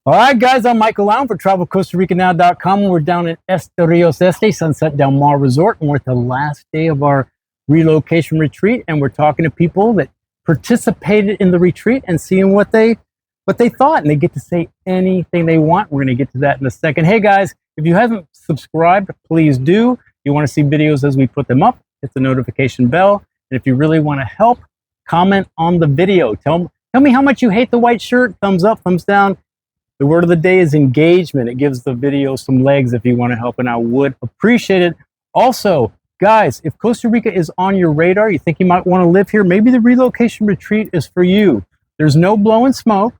All right, guys, I'm Michael Lown for Travel Costa Rica NOW.com. We're down in Rios Este, Sunset Del Mar Resort, and we're at the last day of our relocation retreat, and we're talking to people that participated in the retreat and seeing what they thought, and they get to say anything they want. We're going to get to that in a second. Hey, guys, if you haven't subscribed, please do. If you want to see videos as we put them up, hit the notification bell, and if you really want to help, comment on the video. Tell me how much you hate the white shirt. Thumbs up, thumbs down. The word of the day is engagement. It gives the video some legs if you want to help, and I would appreciate it. Also, guys, if Costa Rica is on your radar, you think you might want to live here, maybe the relocation retreat is for you. There's no blowing smoke.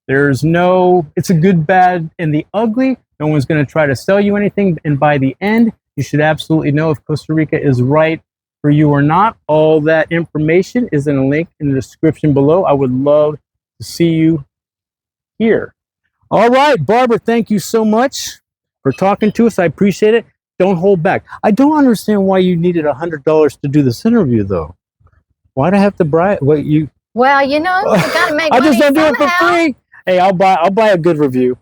It's a good, bad, and the ugly. No one's going to try to sell you anything, and by the end, you should absolutely know if Costa Rica is right for you or not. All that information is in a link in the description below. I would love to see you here. All right, Barbara, thank you so much for talking to us. I appreciate it. Don't hold back. I don't understand why you needed $100 to do this interview, though. Why'd I have to bribe? Well, you got to make money. I just don't do it for free. Hey, I'll buy a good review.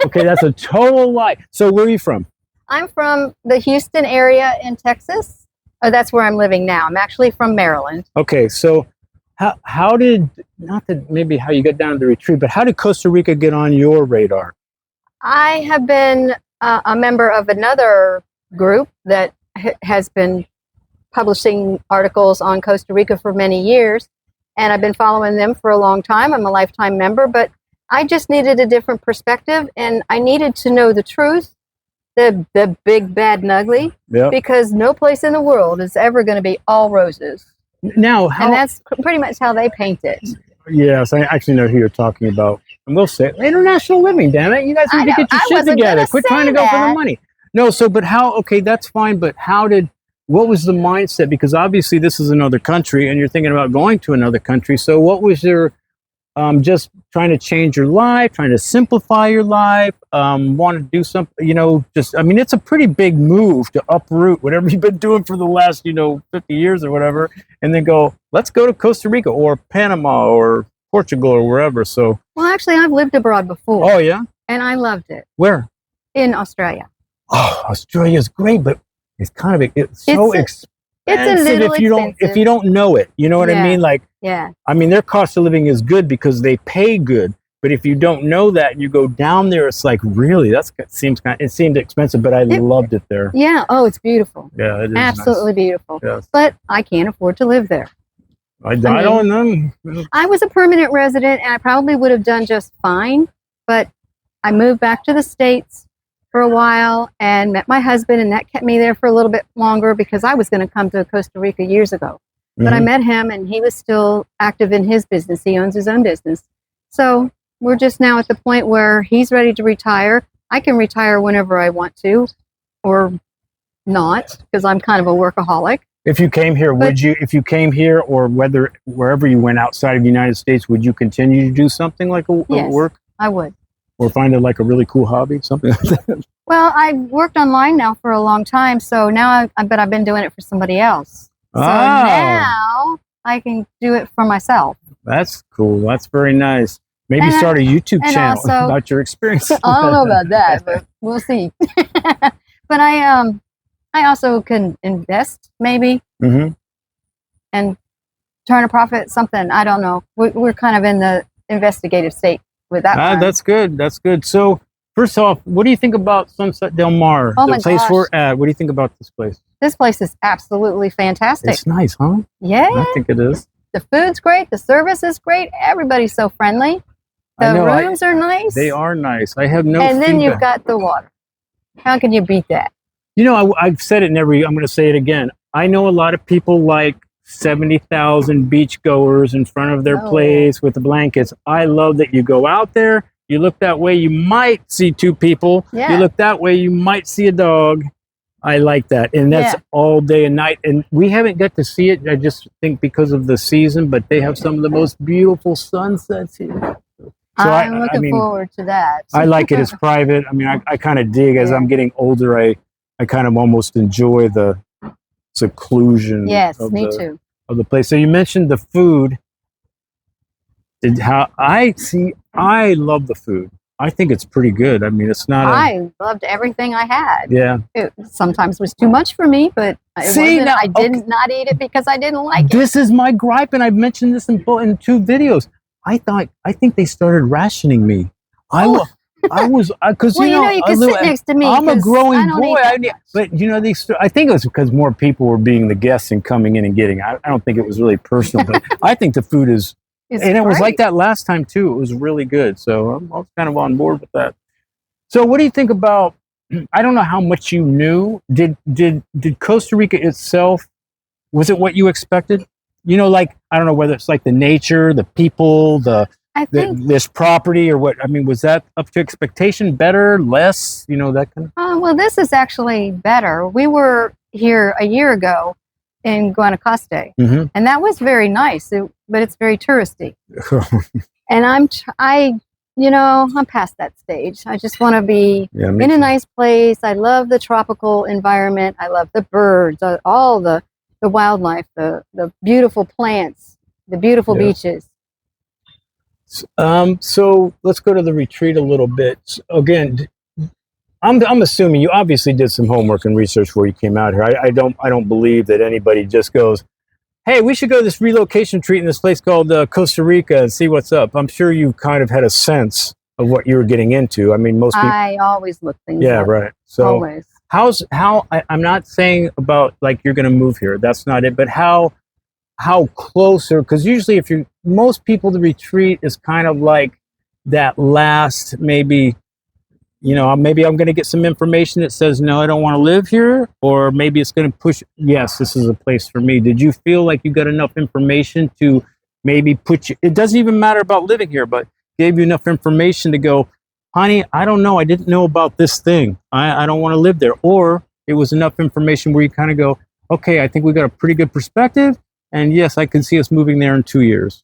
Okay, that's a total lie. So where are you from? I'm from the Houston area in Texas. That's where I'm living now. I'm actually from Maryland. Okay, so how did, not that maybe how you got down to the retreat, but how did Costa Rica get on your radar? I have been a member of another group that has been publishing articles on Costa Rica for many years, and I've been following them for a long time. I'm a lifetime member, but I just needed a different perspective, and I needed to know the truth, the big, bad, and ugly, because no place in the world is ever going to be all roses. Now, and that's pretty much how they paint it. Yes, I actually know who you're talking about. And we'll say international living, damn it. You guys need to get your shit together. Quit trying to go for the money. No, but how, okay, that's fine, but what was the mindset? Because obviously this is another country and you're thinking about going to another country. So what was your, just trying to change your life, trying to simplify your life, want to do something, it's a pretty big move to uproot whatever you've been doing for the last, 50 years or whatever, and then go, let's go to Costa Rica or Panama or Portugal or wherever. So, well, actually, I've lived abroad before. Oh, yeah? And I loved it. Where? In Australia. Oh, Australia is great, but it's kind of, it's so expensive. It's a little expensive. If you don't know it, you know what I mean? Like, yeah. I mean, their cost of living is good because they pay good. But if you don't know that and you go down there, it's like, really, it seemed expensive, but I loved it there. Yeah. Oh, it's beautiful. Yeah, it is absolutely nice. Beautiful. Yes. But I can't afford to live there. I don't know. I was a permanent resident and I probably would have done just fine. But I moved back to the States for a while and met my husband, and that kept me there for a little bit longer because I was going to come to Costa Rica years ago. But I met him and he was still active in his business. He owns his own business. So we're just now at the point where he's ready to retire. I can retire whenever I want to, or not, because I'm kind of a workaholic. If you came here, or wherever you went outside of the United States, would you continue to do something like a work? I would. Or find it like a really cool hobby, something like that? Well, I've worked online now for a long time, so now I've been doing it for somebody else. So now I can do it for myself. That's cool. That's very nice. Maybe start a YouTube channel about your experience. I don't know about that, but we'll see. But I also can invest maybe and turn a profit, something. I don't know. We're kind of in the investigative state with that. That's good. That's good. So first off, what do you think about Sunset Del Mar? Oh, the place we're at. What do you think about this place? This place is absolutely fantastic. It's nice, huh? Yeah. I think it is. The food's great. The service is great. Everybody's so friendly. The rooms are nice. They are nice. I have no And then you've got the water. How can you beat that? I've said it I'm going to say it again. I know a lot of people like 70,000 beachgoers in front of their place with the blankets. I love that you go out there, you look that way, you might see two people. Yeah. You look that way, you might see a dog. I like that. And that's all day and night. And we haven't got to see it, I just think because of the season, but they have some of the most beautiful sunsets here. So I'm looking forward to that. I like it. It's private. I mean, I kind of dig as I'm getting older. I kind of almost enjoy the seclusion. Yes, me too. Of the place. So you mentioned the food. I love the food. I think it's pretty good. I mean, it's not. I loved everything I had. Yeah. It sometimes was too much for me, but I did not eat it because I didn't like it. This is my gripe, and I've mentioned this in 2 videos. I think they started rationing me. I was because well, you can sit next to me. I'm a growing boy. But I think it was because more people were being the guests and coming in and getting. I don't think it was really personal, but I think the food is. And it was like that last time too. It was really good. So I was kind of on board with that. So what do you think about, I don't know how much you knew. Did Costa Rica itself, was it what you expected? Like, I don't know whether it's like the nature, the people, this property or what. I mean, was that up to expectation, better, less, that kind of? Well, this is actually better. We were here a year ago in Guanacaste, and that was very nice, but it's very touristy. And I'm past that stage. I just want to be in a nice place. I love the tropical environment. I love the birds, all the wildlife, the beautiful plants, the beautiful beaches. So let's go to the retreat a little bit. Again, I'm assuming you obviously did some homework and research before you came out here. I don't believe that anybody just goes, hey, we should go to this relocation retreat in this place called Costa Rica and see what's up. I'm sure you kind of had a sense of what you were getting into. I mean, most people. I always look things up. Yeah, right. So always. I'm not saying about like you're going to move here. That's not it. But how closer? Because usually most people, the retreat is kind of like that last maybe. Maybe I'm going to get some information that says, no, I don't want to live here. Or maybe it's going to push, yes, this is a place for me. Did you feel like you got enough information to maybe it doesn't even matter about living here, but gave you enough information to go, honey, I don't know. I didn't know about this thing. I don't want to live there. Or it was enough information where you kind of go, okay, I think we got a pretty good perspective. And yes, I can see us moving there in 2 years.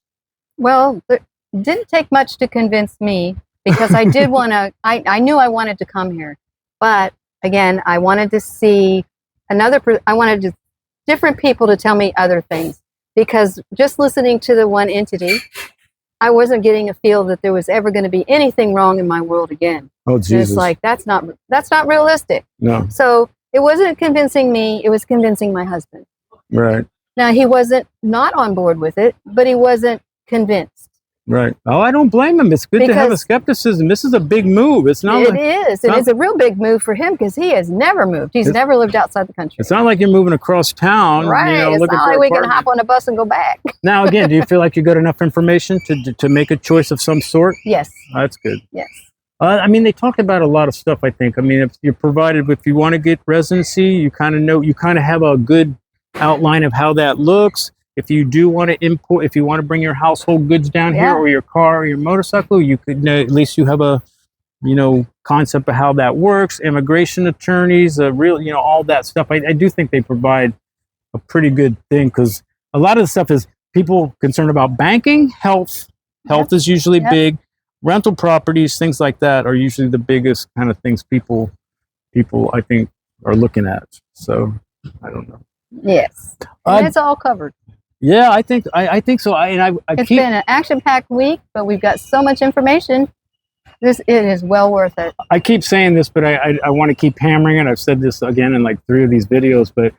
Well, it didn't take much to convince me. Because I did want to, I knew I wanted to come here. But again, I wanted to see I wanted different people to tell me other things. Because just listening to the one entity, I wasn't getting a feel that there was ever going to be anything wrong in my world again. Oh, Jesus. It's like, that's not realistic. No. So it wasn't convincing me, it was convincing my husband. Right. Now, he wasn't not on board with it, but he wasn't convinced. Right. Oh, I don't blame him. It's good to have a skepticism. This is a big move. It's not. It's a real big move for him because he has never moved. He's never lived outside the country. It's not like you're moving across town. Right. It's not like we can hop on a bus and go back. Now, again, do you feel like you got enough information to make a choice of some sort? Yes. Oh, that's good. Yes. I mean, they talked about a lot of stuff, I think. I mean, if you want to get residency, you kind of have a good outline of how that looks. If you do want to import, if you want to bring your household goods down here or your car or your motorcycle, you could at least you have a, concept of how that works. Immigration attorneys, all that stuff. I do think they provide a pretty good thing because a lot of the stuff is people concerned about banking, health. Health is usually big. Rental properties, things like that are usually the biggest kind of things people I think are looking at. So I don't know. Yes, and it's all covered. Yeah, I think so. It's been an action-packed week, but we've got so much information. It is well worth it. I keep saying this, but I want to keep hammering it. I've said this again in like 3 of these videos. But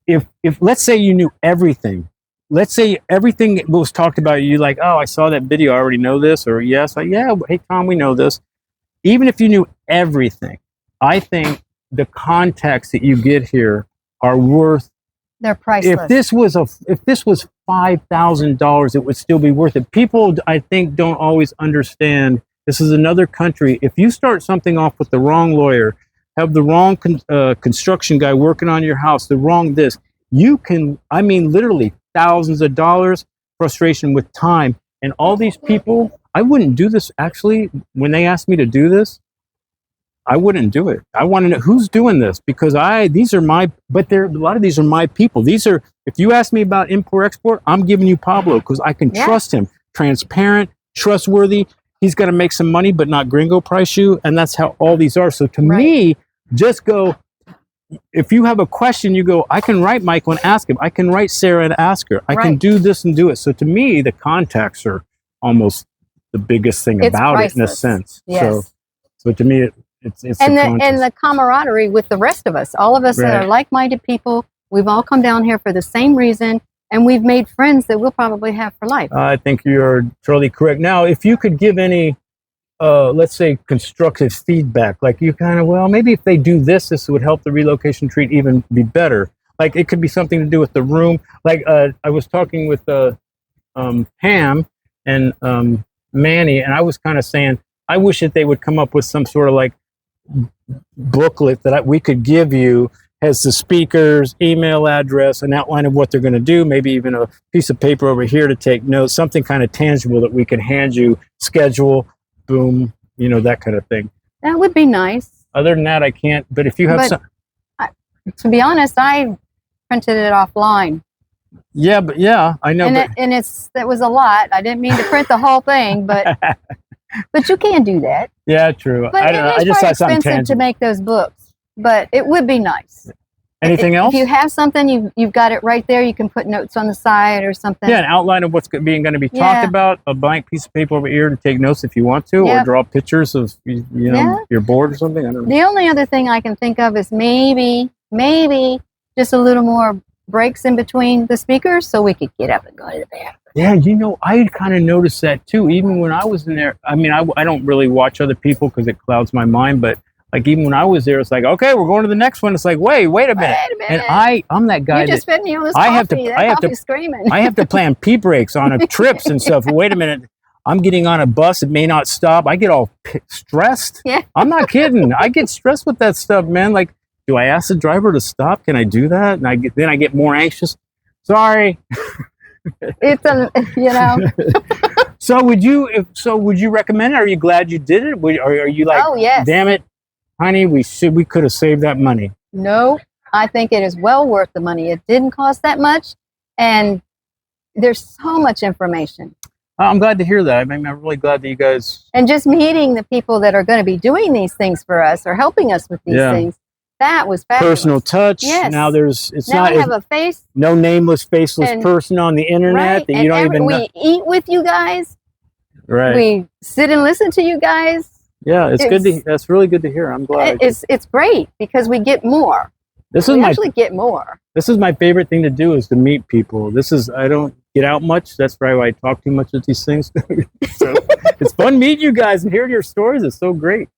if let's say you knew everything, let's say everything was talked about, you like, oh, I saw that video, I already know this, or yes, hey Tom, we know this. Even if you knew everything, I think the context that you get here are worth. They're priceless. If this was $5,000, it would still be worth it. People, I think, don't always understand. This is another country. If you start something off with the wrong lawyer, have the wrong construction guy working on your house, the wrong this, you can. I mean, literally thousands of dollars, frustration with time, and all these people. I wouldn't do this. Actually, when they asked me to do this, I wouldn't do it. I want to know who's doing this because a lot of these are my people. These are, if you ask me about import export, I'm giving you Pablo because I can trust him. Transparent, trustworthy. He's going to make some money, but not gringo price you. And that's how all these are. So to me, just go, if you have a question, you go, I can write Michael and ask him. I can write Sarah and ask her. I can do this and do it. So to me, the contacts are almost the biggest thing It's about it in a priceless. sense. Yes. So to me, it's and subconscious. the camaraderie with the rest of us, all of us that Right. are like-minded people. We've all come down here for the same reason, and we've made friends that we'll probably have for life. I think you're totally correct. Now, if you could give any, let's say, constructive feedback, like you kind of, well, maybe if they do this, this would help the relocation treat even be better. Like it could be something to do with the room. Like I was talking with Pam and Manny, and I was kind of saying, I wish that they would come up with some sort of like booklet that we could give you, has the speaker's email address, an outline of what they're going to do, maybe even a piece of paper over here to take notes, something kind of tangible that we can hand you, schedule, boom, you know, that kind of thing. That would be nice. Other than that, I can't. But if you have some, To be honest, I printed it offline. yeah, but yeah, I know. And that was a lot. I didn't mean to print the whole thing, but you can do that. Yeah, true. But I don't know. I it's just quite saw something expensive to tangible. make those books, but it would be nice. Anything else? If you have something, you've got it right there. You can put notes on the side or something. Yeah, an outline of what's going to be talked about, a blank piece of paper over here to take notes if you want to, or draw pictures of your board or something. I don't know. The only other thing I can think of is maybe just a little more breaks in between the speakers so we could get up and go to the bathroom. Yeah, you know, I kind of noticed that too. Even when I was in there, I mean, I don't really watch other people because it clouds my mind, but like even when I was there, it's like, okay, we're going to the next one. It's like, wait a minute. And I'm that guy. You just fed me on this I coffee. That coffee's screaming. I have to plan pee breaks on trips and stuff. Wait a minute. I'm getting on a bus. It may not stop. I get all stressed. Yeah. I'm not kidding. I get stressed with that stuff, man. Like, do I ask the driver to stop? Can I do that? And I get more anxious. Sorry. It's So would you recommend it? Are you glad you did it? Are you like, oh yes, damn it, honey, we could have saved that money? No, I think it is well worth the money. It didn't cost that much, and there's so much information. I'm glad to hear that. I mean, I'm really glad that you guys. And just meeting the people that are going to be doing these things for us or helping us with these things. That was fabulous. Personal touch. Yes. Now we have a face. No nameless, faceless person on the internet that you don't even know. We eat with you guys. Right. We sit and listen to you guys. Yeah, it's good. That's really good to hear. I'm glad. It's great because we get more. We actually get more. This is my favorite thing to do, is to meet people. I don't get out much. That's probably why I talk too much at these things. So it's fun meeting you guys and hearing your stories. It's so great.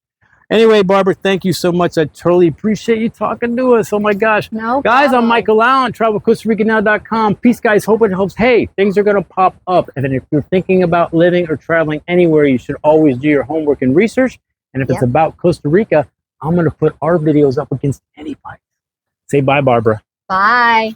Anyway, Barbara, thank you so much. I totally appreciate you talking to us. Oh my gosh. No guys, problem. I'm Michael Lau on TravelCostaRicaNow.com. Peace, guys. Hope it helps. Hey, things are going to pop up. And then if you're thinking about living or traveling anywhere, you should always do your homework and research. And if it's about Costa Rica, I'm going to put our videos up against anybody. Say bye, Barbara. Bye.